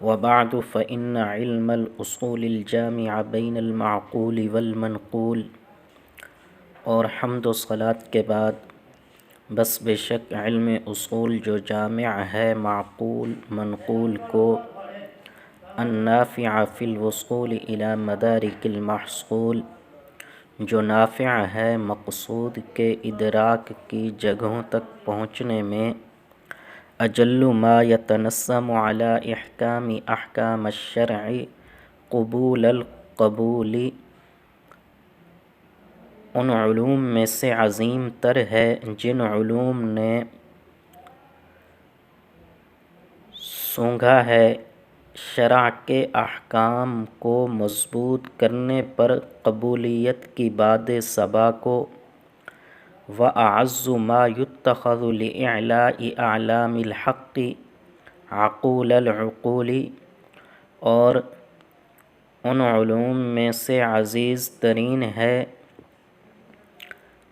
وبعد فإن علم الأصول الجامع بین المعقول والمنقول، اور حمد و صلاۃ کے بعد بس بے شک علم اصول جو جامع ہے معقول منقول کو، النافع فی الوصول الی مدارک المحصول، جو نافع ہے مقصود کے ادراک کی جگہوں تک پہنچنے میں، اجل ما یتنظم علی احکام الشرع قبول القبول، ان علوم میں سے عظیم تر ہے جن علوم نے سونگھا ہے شرع کے احکام کو مضبوط کرنے پر قبولیت کی باد صبا کو، وَأَعَزُّ مَا يُتَّخَذُ لِإِعْلَاءِ أَعْلَامِ الْحَقِّ عَقُولَ الْعُقُولِ، اور ان علوم میں سے عزیز ترین ہے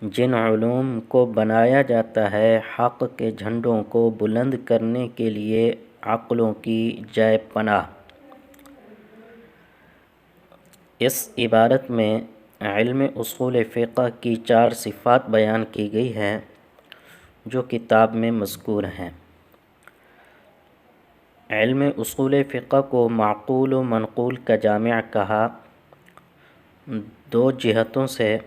جن علوم کو بنایا جاتا ہے حق کے جھنڈوں کو بلند کرنے کے لیے عقلوں کی جائے پناہ۔ اس عبارت میں علم اصول فقہ کی 4 صفات بیان کی گئی ہیں جو کتاب میں مذکور ہیں۔ علم اصول فقہ کو معقول و منقول کا جامع کہا 2 جہتوں سے۔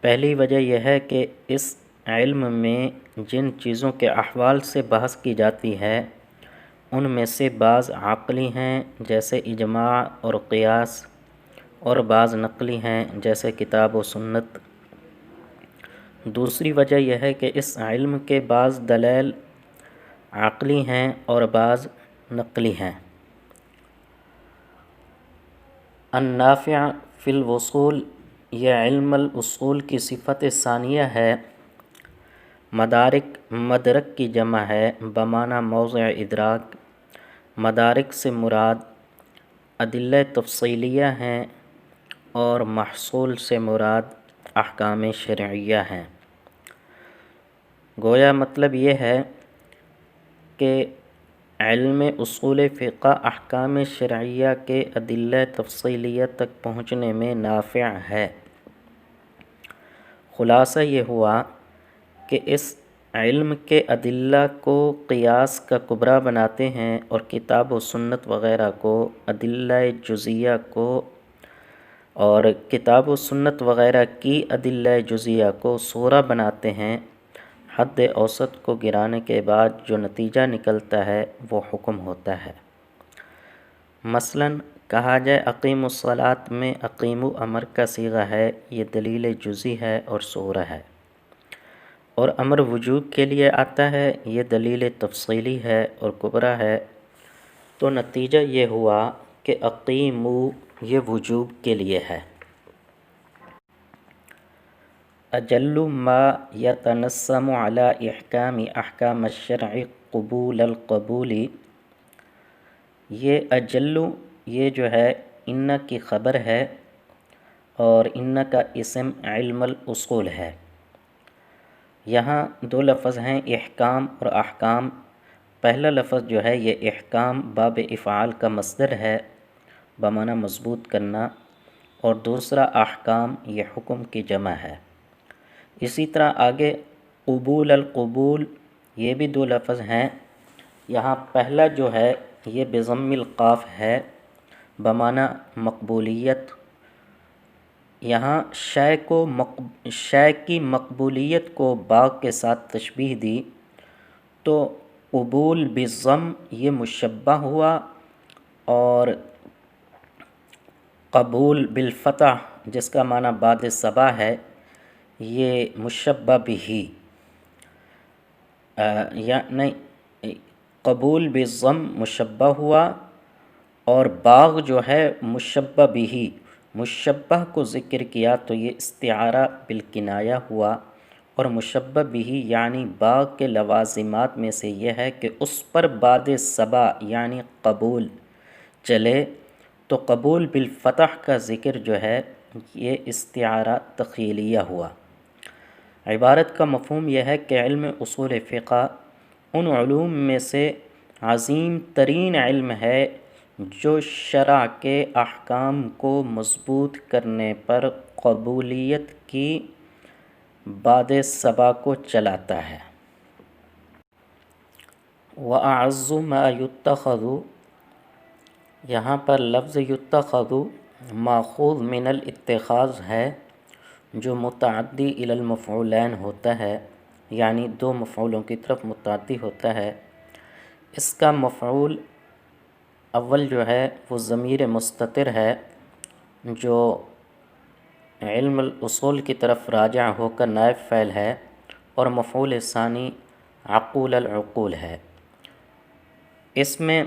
پہلی وجہ یہ ہے کہ اس علم میں جن چیزوں کے احوال سے بحث کی جاتی ہے ان میں سے بعض عقلی ہیں جیسے اجماع اور قیاس، اور بعض نقلی ہیں جیسے کتاب و سنت۔ دوسری وجہ یہ ہے کہ اس علم کے بعض دلائل عقلی ہیں اور بعض نقلی ہیں۔ النافع فی الوصول، یہ علم الاصول کی صفت ثانیہ ہے۔ مدارک، مدرک کی جمع ہے بمعنی موضع ادراک۔ مدارک سے مراد ادلہ تفصیلیہ ہیں اور محصول سے مراد احکام شرعیہ ہیں۔ گویا مطلب یہ ہے کہ علم اصول فقہ احکام شرعیہ کے ادلہ تفصیلیہ تک پہنچنے میں نافع ہے۔ خلاصہ یہ ہوا کہ اس علم کے ادلہ کو قیاس کا کبریٰ بناتے ہیں اور کتاب و سنت وغیرہ کو ادلہ جزیہ کو، اور کتاب و سنت وغیرہ کی ادلہ جزیہ کو صغریٰ بناتے ہیں۔ حد اوسط کو گرانے کے بعد جو نتیجہ نکلتا ہے وہ حکم ہوتا ہے۔ مثلاً کہا جائے اقیموا الصلاۃ میں اقیموا امر کا صیغہ ہے، یہ دلیل جزئی ہے اور صغریٰ ہے، اور امر وجوب کے لیے آتا ہے، یہ دلیل تفصیلی ہے اور کبریٰ ہے، تو نتیجہ یہ ہوا کہ اقیموا یہ وجوب کے لیے ہے۔ اجل ما یتنظم علی احکام الشرع قبول القبول، یہ اجل یہ جو ہے ان کی خبر ہے اور ان کا اسم علم الاصول ہے۔ یہاں 2 لفظ ہیں احکام اور احکام۔ پہلا لفظ جو ہے یہ احکام باب افعال کا مصدر ہے بمعنی مضبوط کرنا، اور دوسرا احکام یہ حکم کی جمع ہے۔ اسی طرح آگے قبول القبول یہ بھی 2 لفظ ہیں۔ یہاں پہلا جو ہے یہ بضم القاف ہے بمعنی مقبولیت۔ یہاں شے کی مقبولیت کو با کے ساتھ تشبیہ دی تو قبول بالضم یہ مشبہ ہوا، اور قبول بالفتح جس کا معنی باد صبا ہے یہ مشبہ بہ، نہیں، قبول بالضم مشبہ ہوا اور باغ جو ہے مشبہ بہ، مشبہ کو ذکر کیا تو یہ استعارہ بالکنایہ ہوا، اور مشبہ بہ یعنی باغ کے لوازمات میں سے یہ ہے کہ اس پر باد صبا یعنی قبول چلے، تو قبول بالفتح کا ذکر جو ہے یہ استعارہ تخیلیہ ہوا۔ عبارت کا مفہوم یہ ہے کہ علم اصول فقہ ان علوم میں سے عظیم ترین علم ہے جو شرع کے احکام کو مضبوط کرنے پر قبولیت کی باد صبا کو چلاتا ہے۔ وَأَعَزُّ مَا يُتَّخَذُ، یہاں پر لفظ یتخذ ماخوذ من الاتخاذ ہے جو متعدی الی المفعولین ہوتا ہے، یعنی دو مفعولوں کی طرف متعدی ہوتا ہے۔ اس کا مفعول اول جو ہے وہ ضمیر مستتر ہے جو علم الاصول کی طرف راجع ہو کر نائب فاعل ہے، اور مفعول ثانی عقول العقول ہے۔ اس میں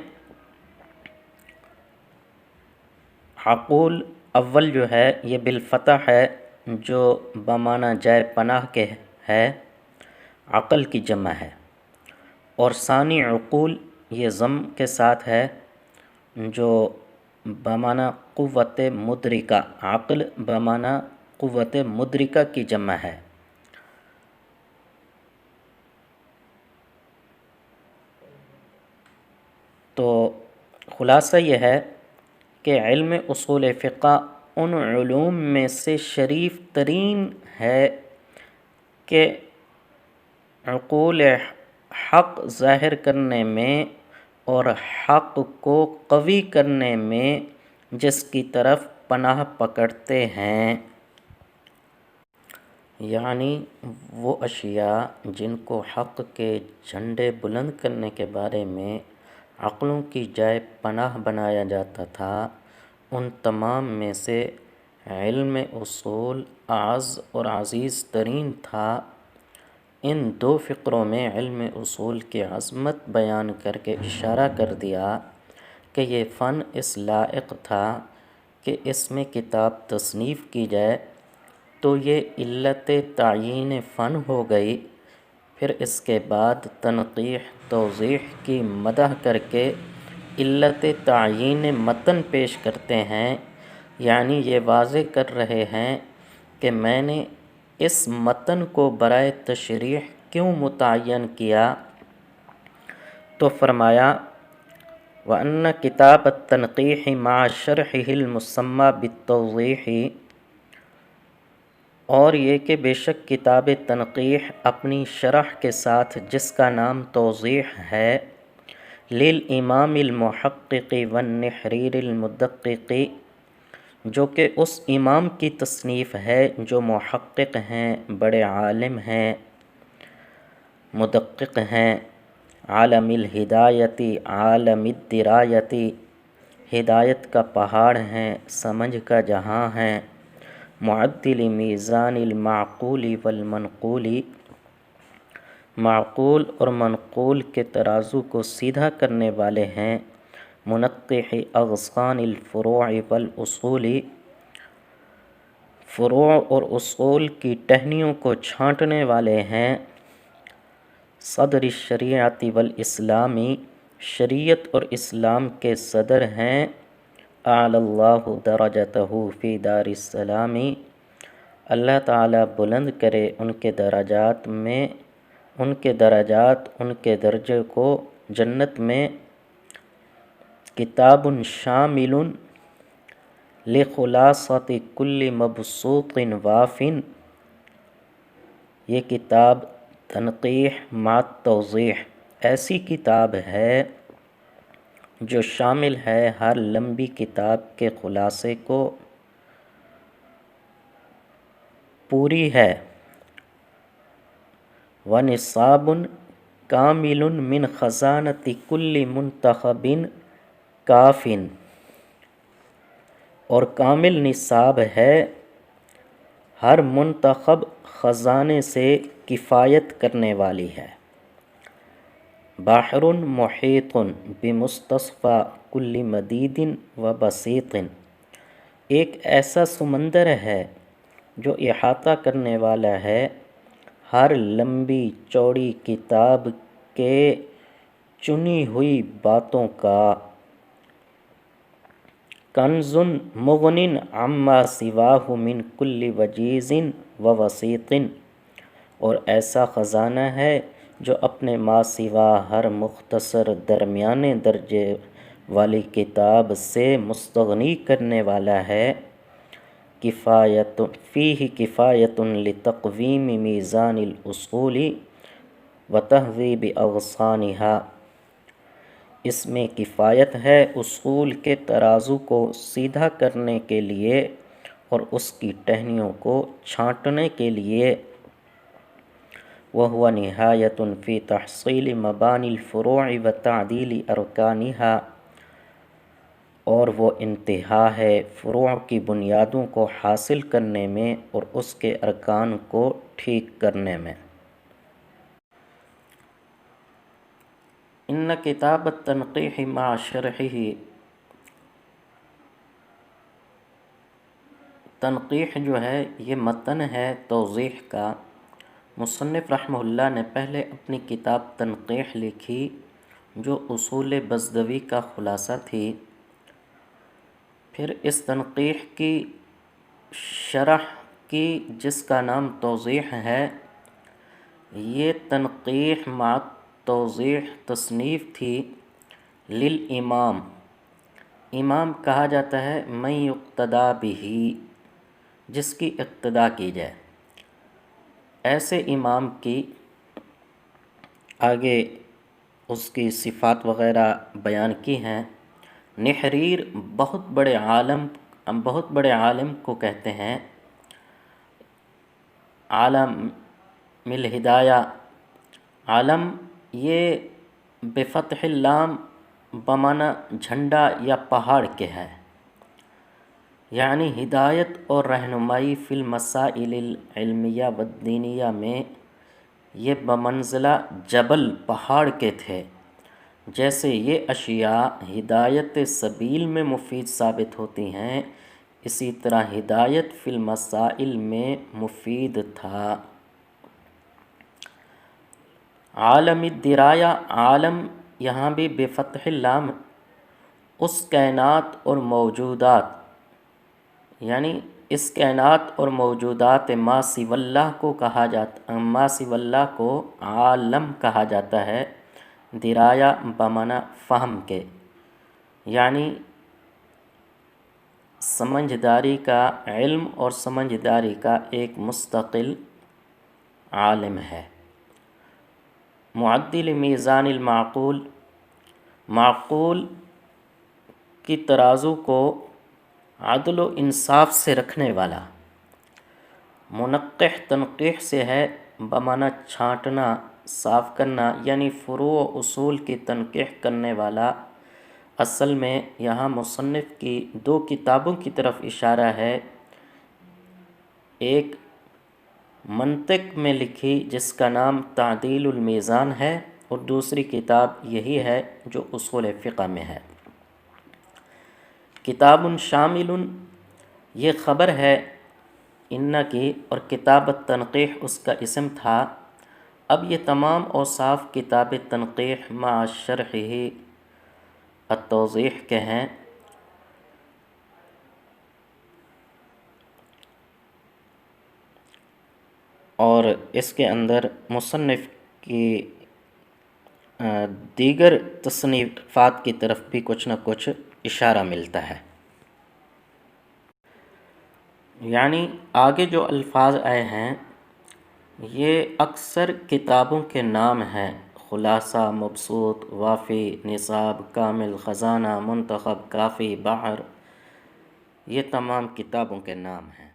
عقول اول جو ہے یہ بالفتح ہے جو بمعنی جائے پناہ کے ہے، عقل کی جمع ہے، اور ثانی عقول یہ ضم کے ساتھ ہے جو بمعنی قوت مدرکہ، عقل بمعنی قوت مدرکہ کی جمع ہے۔ تو خلاصہ یہ ہے کہ علم اصول فقہ ان علوم میں سے شریف ترین ہے کہ عقول حق ظاہر کرنے میں اور حق کو قوی کرنے میں جس کی طرف پناہ پکڑتے ہیں، یعنی وہ اشیاء جن کو حق کے جھنڈے بلند کرنے کے بارے میں عقلوں کی جائے پناہ بنایا جاتا تھا، ان تمام میں سے علم اصول اعز اور عزیز ترین تھا۔ ان دو فقروں میں علم اصول کی عظمت بیان کر کے اشارہ کر دیا کہ یہ فن اس لائق تھا کہ اس میں کتاب تصنیف کی جائے، تو یہ علت تعیین فن ہو گئی۔ پھر اس کے بعد تنقیح توضیح کی مدح کر کے علت تعیین متن پیش کرتے ہیں، یعنی یہ واضح کر رہے ہیں کہ میں نے اس متن کو برائے تشریح کیوں متعین کیا۔ تو فرمایا وَأَنَّ كِتَابَ التَّنْقِيحِ مَعَ شَرْحِهِ الْمُسَمَّى بِالتَّوْضِيحِ، اور یہ کہ بے شک کتاب تنقیح اپنی شرح کے ساتھ جس کا نام توضیح ہے، للامام المحقق والنحریر المدقق، جو کہ اس امام کی تصنیف ہے جو محقق ہیں، بڑے عالم ہیں، مدقق ہیں، عالم الہدایتی عالم الدرایتی، ہدایت کا پہاڑ ہیں، سمجھ کا جہاں ہیں، معدل میزان المعقول والمنقول، معقول اور منقول کے ترازو کو سیدھا کرنے والے ہیں، منقح اغصان الفروع والاصول، فروع اور اصول کی ٹہنیوں کو چھانٹنے والے ہیں، صدر الشریعت والاسلامی، شریعت اور اسلام کے صدر ہیں، اعلی اللہ درجتہ فی دار السلام، اللہ تعالیٰ بلند کرے ان کے درجات میں، ان کے درجات، ان کے درجے کو جنت میں۔ کتاب شامل لخلاصۃ کل مبسوط واف، یہ کتاب تنقیح مع توضیح ایسی کتاب ہے جو شامل ہے ہر لمبی کتاب کے خلاصے کو، پوری ہے۔ وَنِصَابٌ کامل من خزانۃ کل منتخب کاف، اور کامل نصاب ہے ہر منتخب خزانے سے کفایت کرنے والی ہے۔ بحر محیط بمستصفى کل مدید و بسیط، ایک ایسا سمندر ہے جو احاطہ کرنے والا ہے ہر لمبی چوڑی کتاب کے چنی ہوئی باتوں کا۔ کنز مغن عما سواہ من کل وجیز و وسیط، اور ایسا خزانہ ہے جو اپنے ما سوا ہر مختصر درمیانے درجے والی کتاب سے مستغنی کرنے والا ہے، کفایت فیہ کفایت لتقویم میزان الاصول و تہذیب اغصانہا، اس میں کفایت ہے اصول کے ترازو کو سیدھا کرنے کے لیے اور اس کی ٹہنیوں کو چھانٹنے کے لیے، وَهُوَ نِہَایَةٌ فِي تَحْصِيلِ مَبَانِي الْفُرُوعِ وَتَعْدِيلِ أَرْكَانِهَا، اور وہ انتہا ہے فروع کی بنیادوں کو حاصل کرنے میں اور اس کے ارکان کو ٹھیک کرنے میں۔ ان کتاب التنقیح مع شرحہ، تنقیح جو ہے یہ متن ہے توضیح کا۔ مصنف رحمہ اللہ نے پہلے اپنی کتاب تنقیح لکھی جو اصول بزدوی کا خلاصہ تھی، پھر اس تنقیح کی شرح کی جس کا نام توضیح ہے۔ یہ تنقیح مع توضیح تصنیف تھی للامام، امام کہا جاتا ہے من یقتدی بہ، جس کی اقتداء کی جائے، ایسے امام کی آگے اس کی صفات وغیرہ بیان کی ہیں۔ نحریر بہت بڑے عالم کو کہتے ہیں، عالم الہدایہ، عالم یہ بفتح اللام بمعنی جھنڈا یا پہاڑ کے ہے، یعنی ہدایت اور رہنمائی فی المسائل العلمیہ والدینیہ میں یہ بمنزلہ جبل پہاڑ کے تھے۔ جیسے یہ اشیاء ہدایت سبیل میں مفید ثابت ہوتی ہیں، اسی طرح ہدایت فی المسائل میں مفید تھا۔ عالم الدرایہ، عالم یہاں بھی بفتح اللام اس کائنات اور موجودات، یعنی اس کائنات اور موجودات ما سوی اللہ کو کہا جاتا، ما سوی اللہ کو عالم کہا جاتا ہے، درایا بمعنی فہم کے، یعنی سمجھداری کا، علم اور سمجھداری کا ایک مستقل عالم ہے۔ معدل میزان المعقول، معقول کی ترازو کو عدل و انصاف سے رکھنے والا۔ منقح تنقیح سے ہے بمعنی چھانٹنا، صاف کرنا، یعنی فروع و اصول کی تنقیح کرنے والا۔ اصل میں یہاں مصنف کی دو کتابوں کی طرف اشارہ ہے، ایک منطق میں لکھی جس کا نام تعدیل المیزان ہے، اور دوسری کتاب یہی ہے جو اصول فقہ میں ہے۔ کتاب شامل، یہ خبر ہے ان کی، اور کتاب التنقیح اس کا اسم تھا۔ اب یہ تمام اوصاف کتاب تنقیح مع شرحہ التوضیح کے ہیں۔ اور اس کے اندر مصنف کی دیگر تصنیفات کی طرف بھی کچھ نہ کچھ اشارہ ملتا ہے۔ یعنی آگے جو الفاظ آئے ہیں یہ اکثر کتابوں کے نام ہیں، خلاصہ، مبسوط، وافی، نصاب، کامل، خزانہ، منتخب، کافی، بحر، یہ تمام کتابوں کے نام ہیں۔